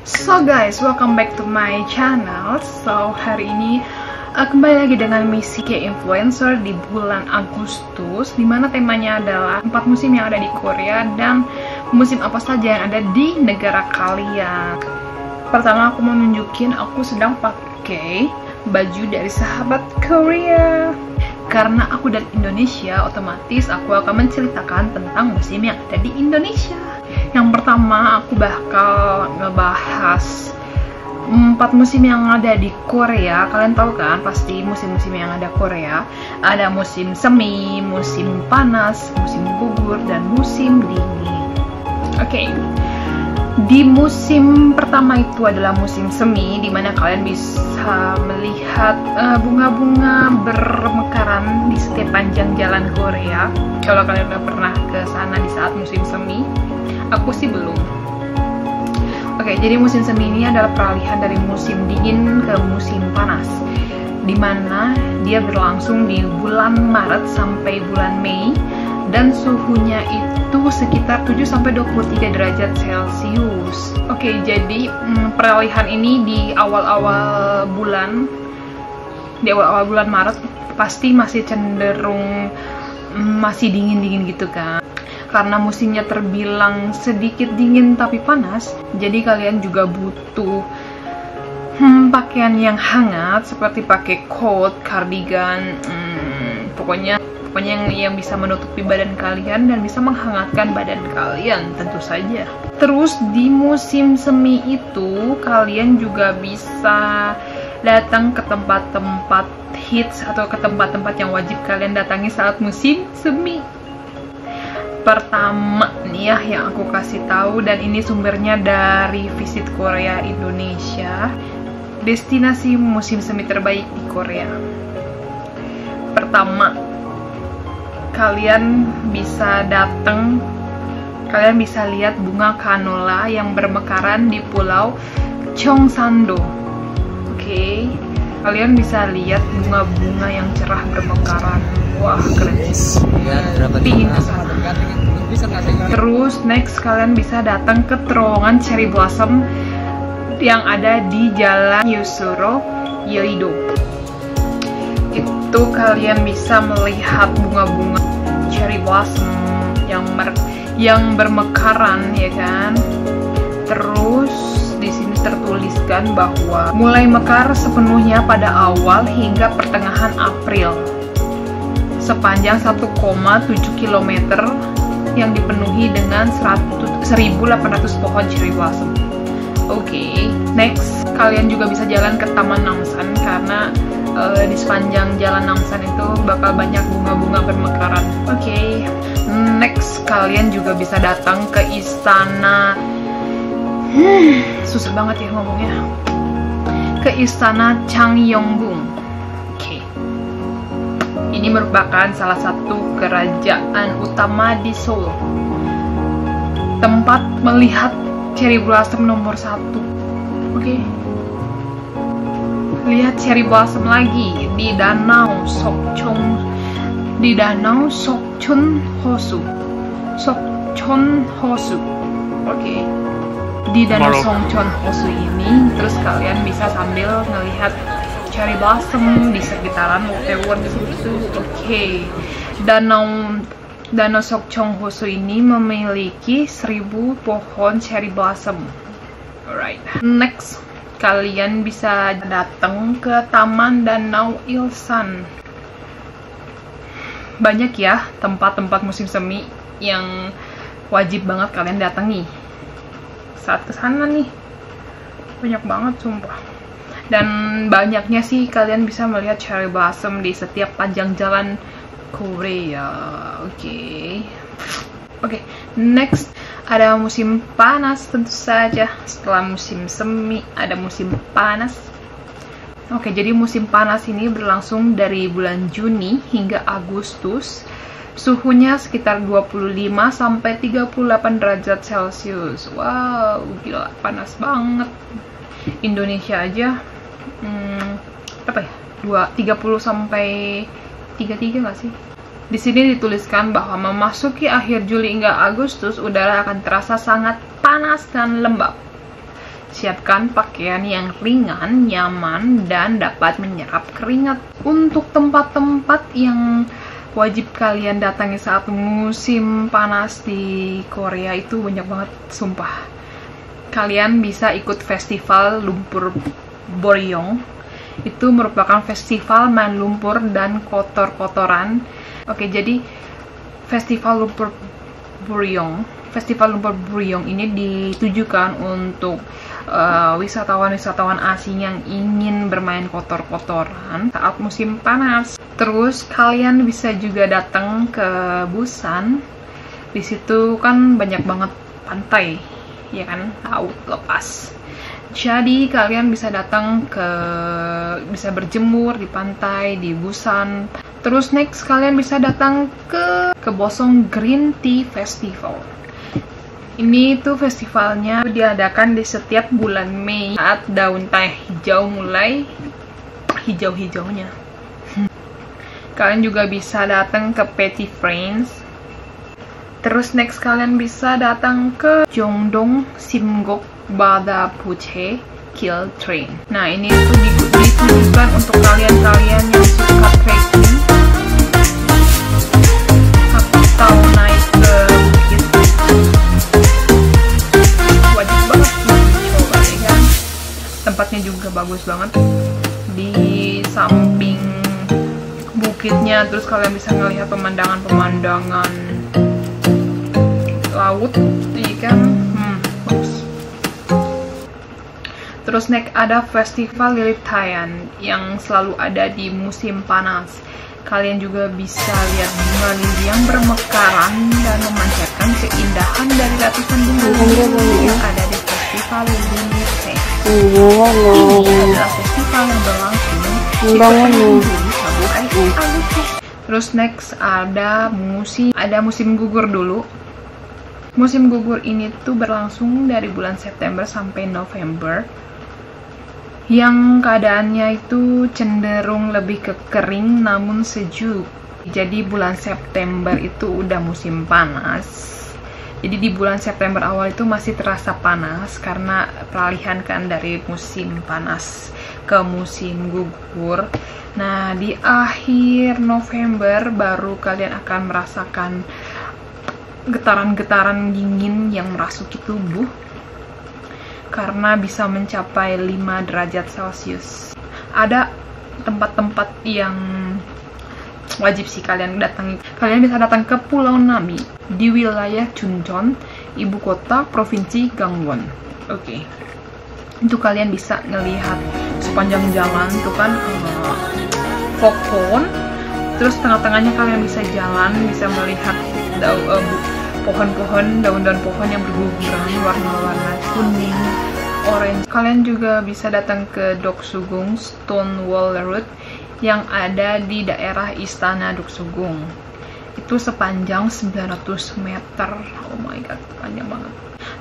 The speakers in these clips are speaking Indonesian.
So guys, welcome back to my channel. So hari ini kembali lagi dengan misi K-Influencer di bulan Agustus, dimana temanya adalah 4 musim yang ada di Korea dan musim apa saja yang ada di negara kalian. Pertama aku mau nunjukin aku sedang pakai baju dari sahabat Korea. Karena aku dari Indonesia, otomatis aku akan menceritakan tentang musim yang ada di Indonesia. Yang pertama, aku bakal ngebahas 4 musim yang ada di Korea. Kalian tahu kan pasti musim-musim yang ada Korea. Ada musim semi, musim panas, musim gugur, dan musim dingin. Oke. Di musim pertama itu adalah musim semi, dimana kalian bisa melihat bunga-bunga bermekaran di setiap panjang jalan Korea. Kalau kalian udah pernah ke sana di saat musim semi, aku sih belum. Oke, jadi musim semi ini adalah peralihan dari musim dingin ke musim panas, dimana dia berlangsung di bulan Maret sampai bulan Mei, dan suhunya itu sekitar 7-23 derajat Celcius. Oke, jadi peralihan ini di awal-awal bulan Maret pasti masih cenderung masih dingin-dingin gitu kan. Karena musimnya terbilang sedikit dingin tapi panas, jadi kalian juga butuh pakaian yang hangat seperti pakai coat, cardigan, pokoknya yang bisa menutupi badan kalian dan bisa menghangatkan badan kalian tentu saja. Terus di musim semi itu kalian juga bisa datang ke tempat-tempat hits atau ke tempat-tempat yang wajib kalian datangi saat musim semi. Pertama nih ya yang aku kasih tahu, dan ini sumbernya dari Visit Korea Indonesia, destinasi musim semi terbaik di Korea. Pertama, kalian bisa lihat bunga canola yang bermekaran di Pulau Cheongsando. Oke, kalian bisa lihat bunga-bunga yang cerah bermekaran. Wah, keren sih. Pingin kesana. Terus next kalian bisa datang ke terowongan cherry blossom yang ada di Jalan Yusuro Yeouido. Itu kalian bisa melihat bunga-bunga cherry blossom yang bermekaran, ya kan. Terus di sini tertuliskan bahwa mulai mekar sepenuhnya pada awal hingga pertengahan April, sepanjang 1,7 km yang dipenuhi dengan 1.800 pohon cherry blossom. Oke, next kalian juga bisa jalan ke Taman Namsan, karena di sepanjang jalan Namsan itu bakal banyak bunga-bunga bermekaran. Oke, next kalian juga bisa datang ke istana. Susah banget ya ngomongnya. Ke istana Changgyeongbuk. Oke, ini merupakan salah satu kerajaan utama di Seoul, tempat melihat cherry blossom nomor 1. Oke. Lihat cherry blossom lagi di Danau Sokchon Hosu. Oke. Di Danau Sokchon Hosu ini, terus kalian bisa sambil melihat cherry blossom di sekitaran Wontaewon situ. Oke. Danau Sokchon Hosu ini memiliki 1000 pohon cherry blossom. Alright. Next, kalian bisa datang ke Taman Danau Ilsan. Banyak ya tempat-tempat musim semi yang wajib banget kalian datangi saat kesana nih. Banyak banget sumpah. Dan banyaknya sih kalian bisa melihat cherry blossom di setiap panjang jalan Korea. Oke, next ada musim panas tentu saja. Setelah musim semi ada musim panas. Oke, jadi musim panas ini berlangsung dari bulan Juni hingga Agustus. Suhunya sekitar 25-38 derajat Celcius. Wow, gila, panas banget. Indonesia aja 30-33 nggak sih? Di sini dituliskan bahwa memasuki akhir Juli hingga Agustus, udara akan terasa sangat panas dan lembab. siapkan pakaian yang ringan, nyaman, dan dapat menyerap keringat. Untuk tempat-tempat yang wajib kalian datangi saat musim panas di Korea itu banyak banget, sumpah. Kalian bisa ikut festival lumpur Boryong. Itu merupakan festival main lumpur dan kotor-kotoran. Oke, jadi festival lumpur Boryong ini ditujukan untuk wisatawan-wisatawan asing yang ingin bermain kotor-kotoran saat musim panas. Terus kalian bisa juga datang ke Busan. Di situ kan banyak banget pantai, ya kan, laut lepas. Jadi kalian bisa bisa berjemur di pantai di Busan. Terus next kalian bisa datang ke Bosong Green Tea Festival. Ini tuh festivalnya diadakan di setiap bulan Mei saat daun teh hijau mulai hijau-hijaunya. Kalian juga bisa datang ke Petit France. Terus next kalian bisa datang ke Jongdong Simgok Bada Puche Kill Train. Nah, ini tuh ditujukan untuk kalian-kalian yang suka trekking atau naik ke bukit. Wajib banget coba ya kan. Tempatnya juga bagus banget di samping bukitnya. Terus kalian bisa ngelihat pemandangan laut, iya kan. Bagus. Terus next ada festival Lilitayan yang selalu ada di musim panas. Kalian juga bisa lihat bunga lili yang bermekaran dan memancarkan keindahan dari ratusan bunga yang ada di festival Lilitayan. Ini adalah festival yang berlangsung di pertengahan Juli sampai Agustus. Terus next ada musim gugur dulu. Musim gugur ini tuh berlangsung dari bulan September sampai November, yang keadaannya itu cenderung lebih ke kering namun sejuk. Jadi bulan September itu udah musim panas. Jadi di bulan September awal itu masih terasa panas karena peralihan kan dari musim panas ke musim gugur. Nah, di akhir November baru kalian akan merasakan getaran-getaran dingin yang merasuki tubuh karena bisa mencapai 5 derajat Celcius. Ada tempat-tempat yang wajib sih kalian datangi. Kalian bisa datang ke Pulau Nami di wilayah Chuncheon, ibu kota provinsi Gangwon. Oke. Itu kalian bisa ngelihat sepanjang jalan tuh kan pohon. Terus tengah-tengahnya kalian bisa jalan, bisa melihat pohon-pohon, daun-daun pohon yang berguguran warna-warna kuning, orange. Kalian juga bisa datang ke Doksugung Stonewall Road yang ada di daerah Istana Doksugung. Itu sepanjang 900 meter. Oh my god, panjang banget.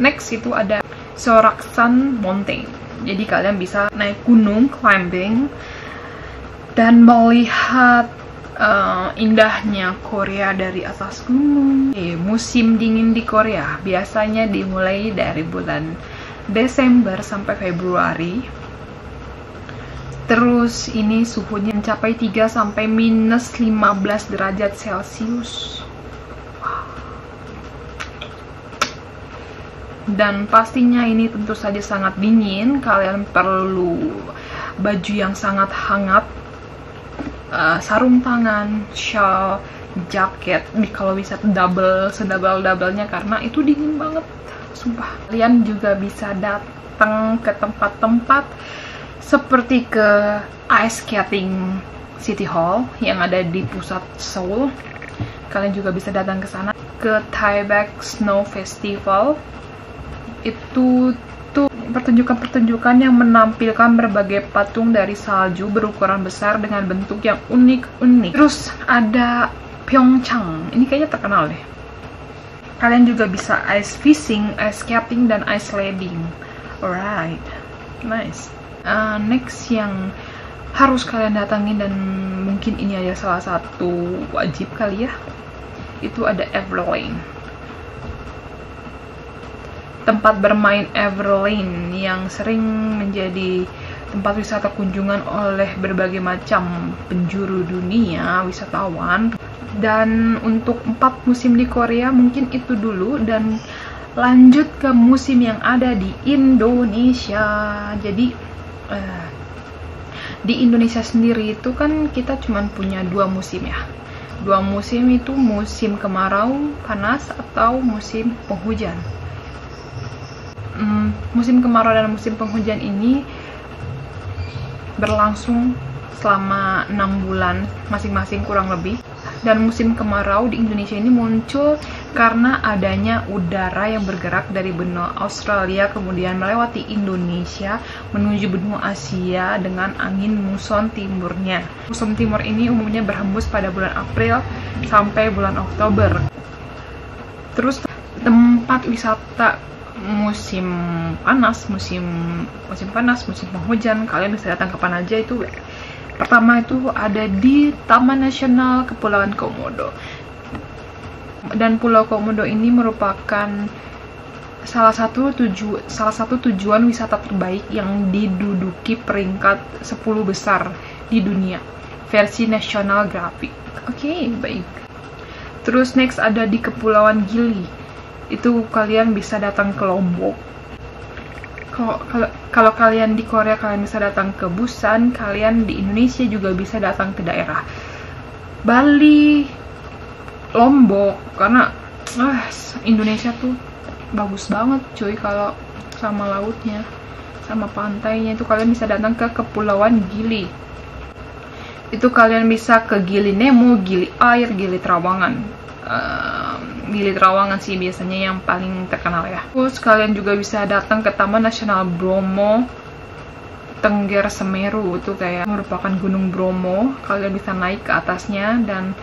Next itu ada Soraksan Mountain. Jadi kalian bisa naik gunung, climbing, dan melihat indahnya Korea dari atas gunung. Musim dingin di Korea biasanya dimulai dari bulan Desember sampai Februari. Terus ini suhunya mencapai 3 sampai minus 15 derajat Celcius. Wow. Dan pastinya ini tentu saja sangat dingin. Kalian perlu baju yang sangat hangat, sarung tangan, shawl, jaket, kalau bisa sedabel-dabelnya karena itu dingin banget, sumpah. Kalian juga bisa datang ke tempat-tempat seperti ke Ice Skating City Hall yang ada di pusat Seoul. Kalian juga bisa datang ke sana, ke Taebaek Snow Festival. Itu pertunjukan yang menampilkan berbagai patung dari salju berukuran besar dengan bentuk yang unik-unik. Terus ada Pyeongchang, ini kayaknya terkenal deh. Kalian juga bisa ice fishing, ice skating, dan ice sledding. Alright, nice. Next yang harus kalian datangi dan mungkin ini aja salah satu wajib kali ya, itu ada Everlane. tempat bermain Everlane yang sering menjadi tempat wisata kunjungan oleh berbagai macam penjuru dunia, wisatawan. Dan untuk 4 musim di Korea mungkin itu dulu, dan lanjut ke musim yang ada di Indonesia. Jadi di Indonesia sendiri itu kan kita cuma punya 2 musim ya. 2 musim itu musim kemarau panas atau musim penghujan. Musim kemarau dan musim penghujan ini berlangsung selama 6 bulan masing-masing kurang lebih. Dan musim kemarau di Indonesia ini muncul karena adanya udara yang bergerak dari benua Australia kemudian melewati Indonesia menuju benua Asia dengan angin muson timurnya. Muson timur ini umumnya berhembus pada bulan April sampai bulan Oktober. Terus tempat wisata musim panas, musim penghujan, kalian bisa datang kapan aja itu. Pertama itu ada di Taman Nasional Kepulauan Komodo. Dan Pulau Komodo ini merupakan salah satu tujuan wisata terbaik yang diduduki peringkat 10 besar di dunia versi National Geographic. Oke, baik. Terus next ada di Kepulauan Gili. Itu kalian bisa datang ke Lombok. Kalau kalian di Korea kalian bisa datang ke Busan, kalian di Indonesia juga bisa datang ke daerah Bali, Lombok, karena Indonesia tuh bagus banget cuy kalau sama lautnya, sama pantainya. Itu kalian bisa datang ke Kepulauan Gili. Itu kalian bisa ke Gili Nemo, Gili Air, Gili Trawangan. Gili Trawangan sih biasanya yang paling terkenal ya. Terus kalian juga bisa datang ke Taman Nasional Bromo Tengger Semeru. Itu kayak merupakan Gunung Bromo. Kalian bisa naik ke atasnya dan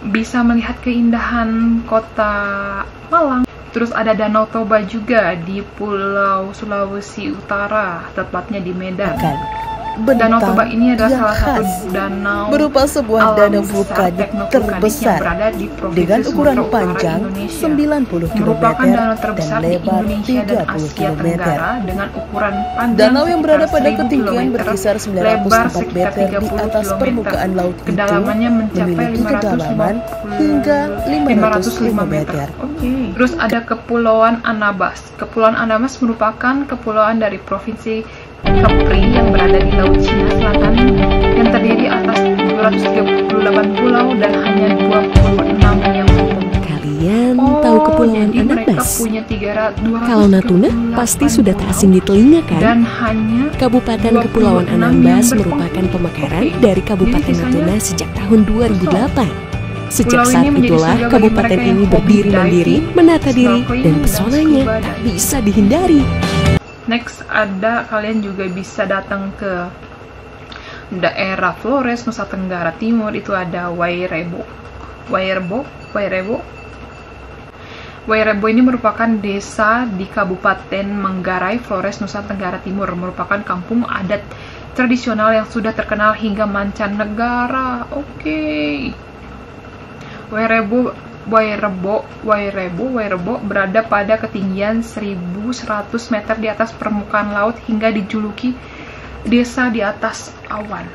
bisa melihat keindahan kota Malang. Terus ada Danau Toba juga di Pulau Sulawesi Utara, tepatnya di Medan. Danau Toba ini adalah salah satu danau berupa sebuah danau vulkanik terbesar dengan ukuran panjang 90 km dan lebar 30 km. Dengan ukuran panjang danau yang berada pada ketinggian berkisar 904 meter di atas permukaan laut itu memiliki kedalaman hingga 505 meter. Terus ada Kepulauan Anambas. Kepulauan Anambas merupakan kepulauan dari provinsi Kepri yang berada di Laut Cina Selatan yang terdiri atas 238 pulau dan hanya 26 yang umum. Kalian tahu Kepulauan Anambas? Kalau Natuna pasti sudah tak asing di telinga kan? Dan hanya Kabupaten Kepulauan Anambas merupakan pemekaran dari Kabupaten Natuna sejak tahun 2008. Sejak saat itulah kabupaten ini berdiri mandiri, menata diri, dan pesonanya tak bisa dihindari. Next ada kalian juga bisa datang ke daerah Flores, Nusa Tenggara Timur. Itu ada Wairebo. Wairebo ini merupakan desa di Kabupaten Manggarai, Flores, Nusa Tenggara Timur. Merupakan kampung adat tradisional yang sudah terkenal hingga mancanegara. Wairebo berada pada ketinggian 1100 meter di atas permukaan laut hingga dijuluki desa di atas awan.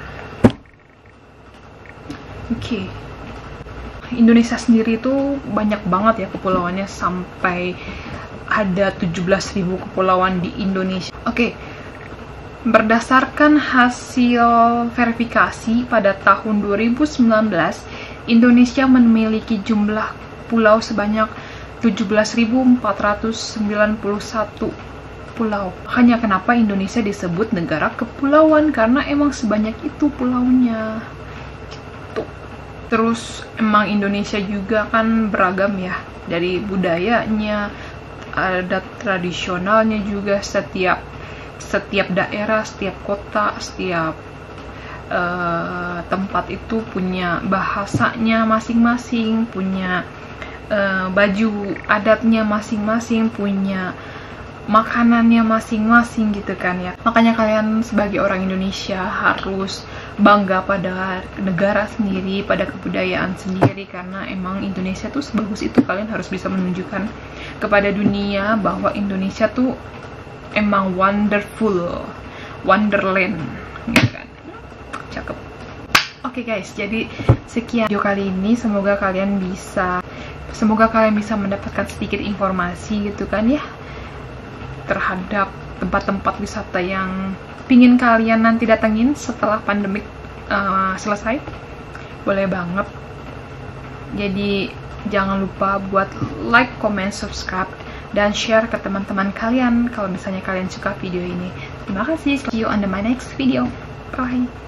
Indonesia sendiri itu banyak banget ya kepulauannya, sampai ada 17.000 kepulauan di Indonesia. Berdasarkan hasil verifikasi pada tahun 2019, Indonesia memiliki jumlah pulau sebanyak 17.491 pulau. Hanya kenapa Indonesia disebut negara kepulauan, karena emang sebanyak itu pulaunya. Gitu. Terus emang Indonesia juga kan beragam ya, dari budayanya, adat tradisionalnya juga. Setiap daerah, setiap kota, setiap tempat itu punya bahasanya masing-masing, punya baju adatnya masing-masing, punya makanannya masing-masing gitu kan ya. Makanya kalian sebagai orang Indonesia harus bangga pada negara sendiri, pada kebudayaan sendiri, karena emang Indonesia tuh sebagus itu. Kalian harus bisa menunjukkan kepada dunia bahwa Indonesia tuh emang wonderful, wonderland gitu kan. Cakep. Oke guys, jadi sekian video kali ini. Semoga kalian bisa mendapatkan sedikit informasi gitu kan ya, terhadap tempat-tempat wisata yang pingin kalian nanti datengin setelah pandemik selesai. Boleh banget. Jadi jangan lupa buat like, comment, subscribe, dan share ke teman-teman kalian kalau misalnya kalian suka video ini. Terima kasih. See you on my next video. Bye.